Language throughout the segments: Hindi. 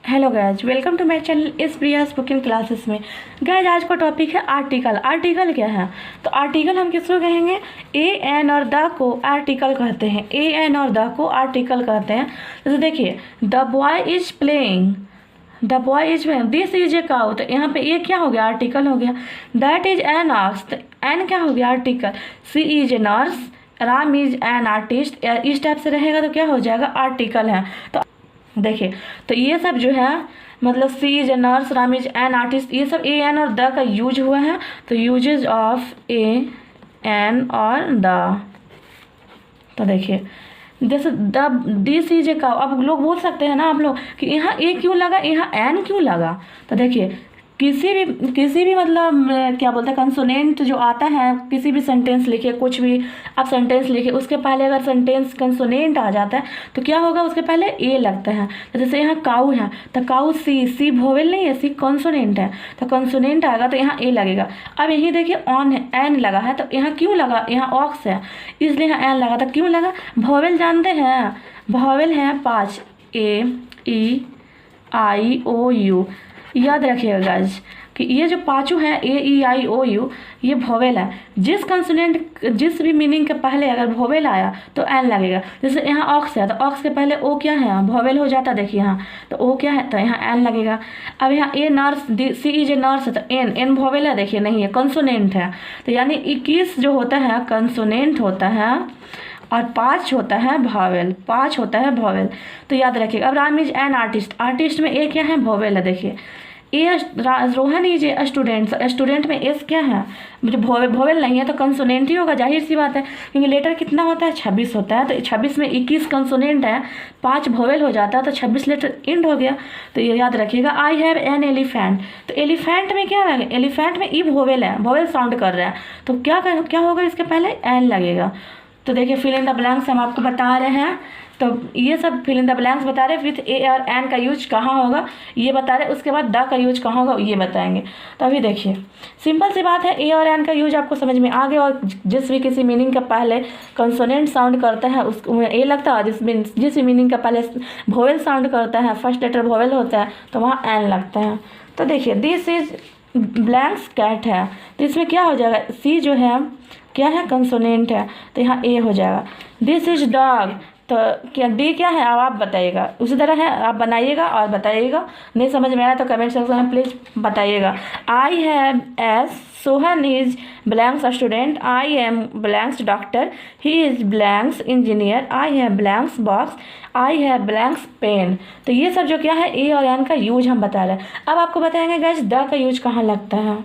Hello guys, welcome to my channel इस प्रिया स्पोकन क्लासेस में। गाइज आज का टॉपिक है आर्टिकल। आर्टिकल क्या है? तो आर्टिकल हम किसको कहेंगे? ए एन और द को आर्टिकल कहते हैं। ए एन और द को आर्टिकल कहते हैं। जैसे देखिए, the boy is playing, the boy is playing, this is a cow. तो यहाँ पे ए क्या हो गया? आर्टिकल हो गया। दैट इज एन ऑक्स, तो एन क्या हो गया? Article. She is a nurse, Ram is an artist, इस टाइप से रहेगा तो क्या हो जाएगा? आर्टिकल है। तो देखिए, तो ये सब जो है मतलब she is a nurse, Ram is an artist, ये सब ए एन और द का यूज हुआ है। तो यूजेज ऑफ ए एन और द, तो देखिए जैसे the this is a cow. अब लोग बोल सकते हैं ना आप लोग कि यहाँ ए क्यों लगा, यहाँ एन क्यों लगा? तो देखिए किसी भी मतलब क्या बोलते हैं, कंसोनेंट जो आता है, किसी भी सेंटेंस लिखे, कुछ भी आप सेंटेंस लिखे, उसके पहले अगर सेंटेंस कंसोनेंट आ जाता है तो क्या होगा? उसके पहले ए लगता है। तो जैसे यहाँ काऊ है तो काऊ सी वोवेल नहीं है, सी कंसोनेंट है, तो कंसोनेंट आएगा तो यहाँ ए लगेगा। अब यहीं देखिए ऑन है, एन लगा है, तो यहाँ क्यों लगा? यहाँ ऑक्स है इसलिए यहाँ एन लगा। तो क्यों लगा? वोवेल जानते हैं, वोवेल हैं 5, ए ई आई ओ यू। याद रखिएगा गाइज कि ये जो पांचों हैं ए ई आई ओ यू, ये वोवेल है। जिस कंसोनेंट जिस भी मीनिंग के पहले अगर वोवेल आया तो एन लगेगा। जैसे यहाँ ऑक्स है तो ऑक्स के पहले ओ क्या है? वोवेल हो जाता। देखिए यहाँ तो ओ क्या है, तो यहाँ एन लगेगा। अब यहाँ a nurse, she is a nurse है तो एन वोवेल है, देखिए नहीं है, कंसोनेंट है। तो यानी 21 जो होता है कंसोनेंट होता है और 5 होता है वोवेल, 5 होता है वोवेल। तो याद रखिएगा। अब Ram is an artist, artist में ए क्या है? वोवेल है। देखिए a Rohan is a student, student में एस क्या है? मुझे वोवेल नहीं है तो कंसोनेंट ही होगा, जाहिर सी बात है, क्योंकि लेटर कितना होता है? 26 होता है। तो 26 में 21 कंसोनेंट है, 5 वोवेल हो जाता है, तो 26 लेटर इंड हो गया। तो ये याद रखिएगा। आई हैव एन एलिफेंट, तो एलिफेंट में क्या लगेगा? एलिफेंट में ई वोवेल है, वोवेल साउंड कर रहा है, तो क्या होगा? इसके पहले एन लगेगा। तो देखिए फिल इन द ब्लैंक्स हम आपको बता रहे हैं। तो ये सब फिल इन द ब्लैंक्स बता रहे हैं। विथ ए और एन का यूज कहाँ होगा ये बता रहे हैं, उसके बाद द का यूज कहाँ होगा ये बताएंगे। तो अभी देखिए सिंपल सी बात है, ए और एन का यूज आपको समझ में आ गया। और जिस भी किसी मीनिंग का पहले कंसोनेंट साउंड करता है उसमें ए लगता है, जिस भी मीनिंग का पहले वोवेल साउंड करता है, फर्स्ट लेटर वोवेल होता है, तो वहाँ एन लगता है। तो देखिए दिस इज ब्लैंक्स कैट है, तो इसमें क्या हो जाएगा? सी जो है क्या है? कंसोनेंट है, तो यहाँ ए हो जाएगा। दिस इज डॉग, तो क्या डी क्या है? अब आप बताइएगा। उसी तरह है, आप बनाइएगा और बताइएगा। नहीं समझ में आया तो कमेंट सेक्शन में प्लीज़ बताइएगा। I have as, Sohan is blanks student, I am blanks doctor, he is blanks engineer, I have blanks box, I have blanks pen. तो ये सब जो क्या है ए और एन का यूज हम बता रहे हैं। अब आपको बताएंगे गाइस द का यूज कहाँ लगता है।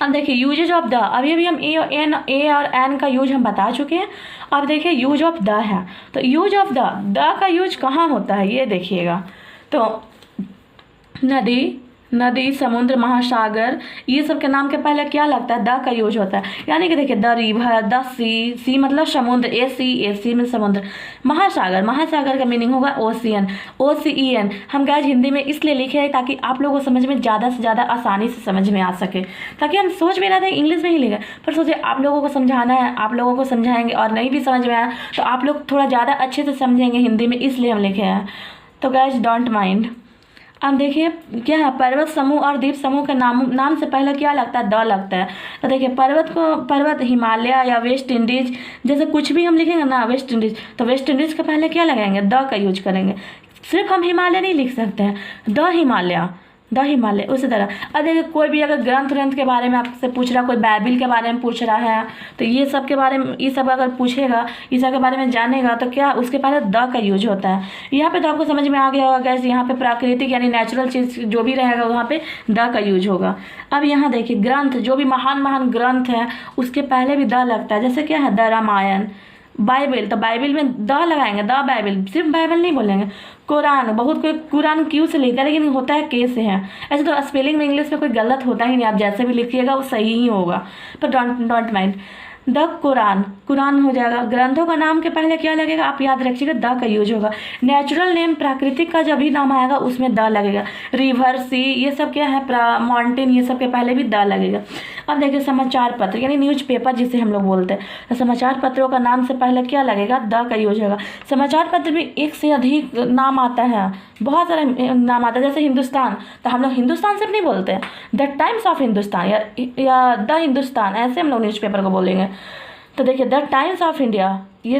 अब देखिए यूजेज ऑफ द, अभी भी हम ए और एन का यूज हम बता चुके हैं। अब देखिए यूज ऑफ द है, तो यूज ऑफ द का यूज कहाँ होता है ये देखिएगा। तो नदी, समुद्र, महासागर, ये सब के नाम के पहले क्या लगता है? द का यूज होता है। यानी कि देखिए द रिवर, द सी मतलब समुद्र, ए सी में समुद्र। महासागर का मीनिंग होगा ओशियन, OCEN। हम गाइस हिंदी में इसलिए लिखे हैं ताकि आप लोगों को समझ में ज़्यादा से ज़्यादा आसानी से समझ में आ सके, ताकि हम सोच भी रहे थे इंग्लिश में ही लिखे, पर सोचे आप लोगों को समझाना है, आप लोगों को समझाएंगे और नहीं भी समझ में आया तो आप लोग थोड़ा ज़्यादा अच्छे से समझेंगे हिंदी में, इसलिए हम लिखे हैं। तो गाइस डोंट माइंड। अब देखिए क्या है, पर्वत समूह और द्वीप समूह के नाम से पहले क्या लगता है? द लगता है। तो देखिए पर्वत हिमालय या वेस्ट इंडीज, जैसे कुछ भी हम लिखेंगे ना वेस्ट इंडीज, तो वेस्ट इंडीज के पहले क्या लगाएंगे? द का यूज करेंगे। सिर्फ हम हिमालय नहीं लिख सकते हैं, द हिमालय उसी तरह। अब देखिए कोई भी अगर ग्रंथ के बारे में आपसे पूछ रहा, कोई बाइबिल के बारे में पूछ रहा है, तो ये सब के बारे में, ये सब अगर पूछेगा, ये सब के बारे में जानेगा तो क्या उसके पहले द का यूज होता है। यहाँ पे तो आपको समझ में आ गया होगा गैस, यहाँ पे प्राकृतिक यानी नेचुरल चीज़ जो भी रहेगा वहाँ पे द का यूज होगा। अब यहाँ देखिए ग्रंथ, जो भी महान ग्रंथ है उसके पहले भी द लगता है। जैसे क्या है? द रामायण, बाइबल, तो बाइबल में द लगाएंगे, द बाइबल, सिर्फ बाइबल नहीं बोलेंगे। कुरान, बहुत कोई कुरान क्यू से लिखता है लेकिन होता है के से है। ऐसे तो स्पेलिंग में इंग्लिश में कोई गलत होता ही नहीं, आप जैसे भी लिखिएगा वो सही ही होगा, पर don't mind. The Quran, Quran हो जाएगा। ग्रंथों का नाम के पहले क्या लगेगा, आप याद रखिएगा द का यूज होगा। नेचुरल नेम, प्राकृतिक का जब भी नाम आएगा उसमें द लगेगा। रिवर, सी, ये सब क्या है, माउंटेन, ये सब के पहले भी द लगेगा। अब देखिए समाचार पत्र यानी न्यूज़पेपर जिसे हम लोग बोलते हैं, तो समाचार पत्रों का नाम से पहले क्या लगेगा, द का यूज होगा। समाचार पत्र भी एक से अधिक नाम आता है, बहुत सारे नाम आता है। जैसे हिंदुस्तान, तो हम लोग हिंदुस्तान सिर्फ नहीं बोलते हैं, द टाइम्स ऑफ हिंदुस्तान या द हिंदुस्तान, ऐसे हम लोग न्यूज़पेपर को बोलेंगे। तो देखिए द टाइम्स ऑफ इंडिया, ये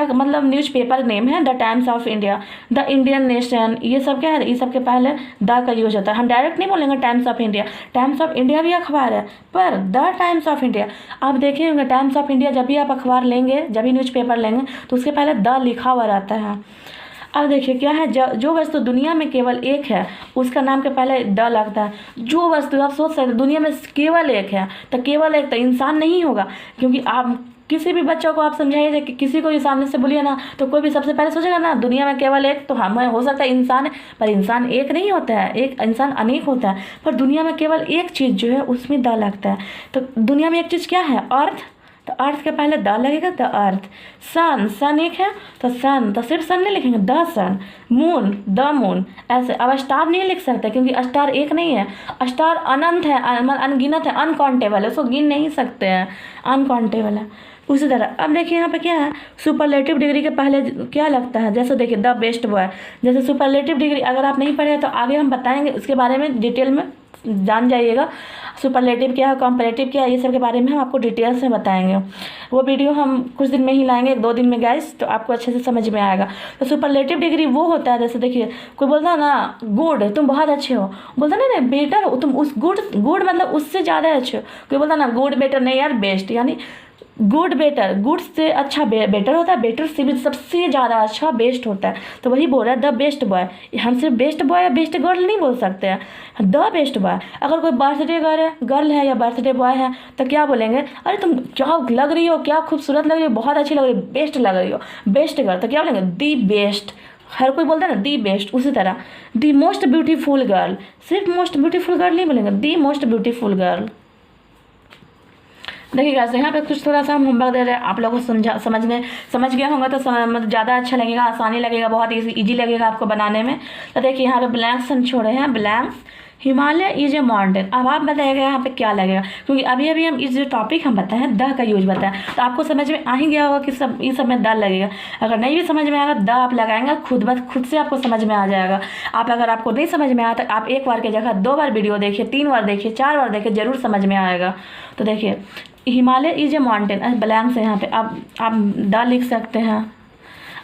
मतलब न्यूज़पेपर नेम है, the times of India. The Indian nation, ये सब क्या है, ये सब के पहले द का यूज होता है। हम डायरेक्ट नहीं बोलेंगे times of India, times of India भी अखबार है, पर द टाइम्स ऑफ इंडिया आप देखे होंगे, टाइम्स ऑफ इंडिया जब भी आप अखबार लेंगे, जब भी न्यूज़पेपर लेंगे, तो उसके पहले द लिखा हुआ रहता है। अब देखिए क्या है, जो वस्तु दुनिया में केवल एक है उसका नाम के पहले द लगता है। जो वस्तु आप सोच सकते दुनिया में केवल एक है, तो केवल एक तो इंसान नहीं होगा, क्योंकि आप किसी भी बच्चों को आप समझाइए कि किसी को भी सामने से बोलिए ना, तो कोई भी सबसे पहले सोचेगा ना दुनिया में केवल एक, तो हमें हो सकता है इंसान है, पर इंसान एक नहीं होता है, एक इंसान अनेक होता है, पर दुनिया में केवल एक चीज़ जो है उसमें द लगता है। तो दुनिया में एक चीज़ क्या है, अर्थ, तो अर्थ के पहले द लगेगा, द अर्थ। सन, सन एक है तो सन, तो सिर्फ सन नहीं लिखेंगे, the sun. Moon, the moon, ऐसे। अब स्टार नहीं लिख सकते क्योंकि स्टार एक नहीं है, स्टार अनंत है, अनगिनत है, अनकाउंटेबल है, उसको गिन नहीं सकते हैं, अनकाउंटेबल है। उसी तरह अब देखिए यहाँ पे क्या है, सुपरलेटिव डिग्री के पहले क्या लगता है, जैसे देखिए द बेस्ट बॉय, जैसे सुपरलेटिव डिग्री अगर आप नहीं पढ़े तो आगे हम बताएंगे, उसके बारे में डिटेल में जान जाइएगा। सुपरलेटिव क्या है, कॉम्परेटिव क्या है, ये सब के बारे में हम आपको डिटेल से बताएंगे। वो वीडियो हम कुछ दिन में ही लाएंगे, 1-2 दिन में गाइस, तो आपको अच्छे से समझ में आएगा। तो सुपरलेटिव डिग्री वो होता है, जैसे देखिए कोई बोलता है ना गुड, तुम बहुत अच्छे हो, बोलता नहीं बेटर हो तुम, उस गुड मतलब उससे ज़्यादा अच्छे हो। कोई बोलता ना गुड बेटर, नहीं यार बेस्ट, यानी गुड बेटर, गुड से अच्छा बेटर होता है, बेटर से भी सबसे ज़्यादा अच्छा बेस्ट होता है। तो वही बोल रहा है द बेस्ट बॉय। हम सिर्फ बेस्ट बॉय या बेस्ट गर्ल नहीं बोल सकते हैं, द बेस्ट बॉय। अगर कोई बर्थडे गर्ल है या बर्थडे बॉय है तो क्या बोलेंगे, अरे तुम क्या लग रही हो, क्या खूबसूरत लग रही हो, बहुत अच्छी लग रही हो, बेस्ट लग रही हो, बेस्ट गर्ल। तो क्या बोलेंगे, दी बेस्ट। हर कोई बोलता है ना दी बेस्ट। उसी तरह दी मोस्ट ब्यूटीफुल गर्ल, सिर्फ मोस्ट ब्यूटीफुल गर्ल नहीं बोलेंगे, दी मोस्ट ब्यूटीफुल गर्ल। देखिएगा यहाँ पे कुछ थोड़ा सा हम होमवर्क दे रहे हैं, आप लोगों को समझ गया होगा तो मतलब ज़्यादा अच्छा लगेगा, आसानी लगेगा, बहुत ईजी लगेगा आपको बनाने में। तो देखिए यहाँ पे ब्लैंक्स हम छोड़े हैं, blanks. Himalaya is a mountain, अब आप बताइएगा यहाँ पे क्या लगेगा, क्योंकि अभी हम इस जो टॉपिक हम बताए हैं द का यूज बताएं, तो आपको समझ में आ ही गया होगा कि ये सब में द लगेगा। अगर नहीं भी समझ में आएगा, द आप लगाएंगे खुद से आपको समझ में आ जाएगा। अगर आपको नहीं समझ में आया तो आप एक बार की जगह 2 बार वीडियो देखिए, 3 बार देखिए, 4 बार देखिए, जरूर समझ में आएगा। तो देखिए Himalaya is a mountain, blanks है यहाँ पे, अब आप द लिख सकते हैं।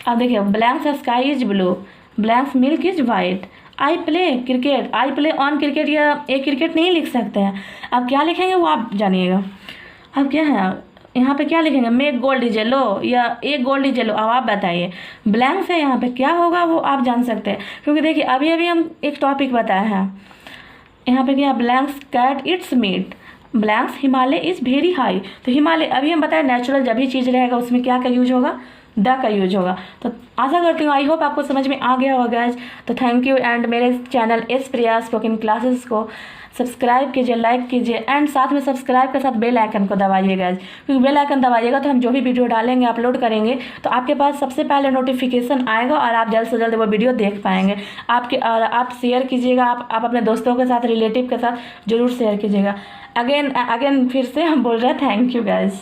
अब देखिए blanks sky is blue, blanks milk is white, I play cricket, I play on cricket या ए क्रिकेट नहीं लिख सकते हैं। अब क्या लिखेंगे वो आप जानिएगा। अब क्या है यहाँ पे क्या लिखेंगे, मेक गोल्ड इज येलो या ए गोल्ड इज येलो, अब आप बताइए। ब्लैंक्स है यहाँ पे, क्या होगा वो आप जान सकते हैं, क्योंकि देखिए अभी हम एक टॉपिक बताया है। यहाँ पे क्या, blanks cat it's meat, blanks Himalaya is very high. तो हिमालय अभी हम बताए नेचुरल जब भी चीज़ रहेगा उसमें क्या का यूज होगा, द का यूज होगा। तो आशा करती हूँ, आई होप आपको समझ में आ गया होगा गाइज। तो थैंक यू, एंड मेरे चैनल एस प्रिया स्पोकन क्लासेस को सब्सक्राइब कीजिए, लाइक कीजिए, एंड साथ में सब्सक्राइब के साथ बेल आइकन को दबाइए गाइज, क्योंकि बेल आइकन दबाइएगा तो हम जो भी वीडियो डालेंगे, अपलोड करेंगे, तो आपके पास सबसे पहले नोटिफिकेशन आएगा और आप जल्द से जल्द वो वीडियो देख पाएंगे। और आप शेयर कीजिएगा, आप अपने दोस्तों के साथ, रिलेटिव के साथ जरूर शेयर कीजिएगा। अगेन फिर से हम बोल रहे हैं थैंक यू गाइज।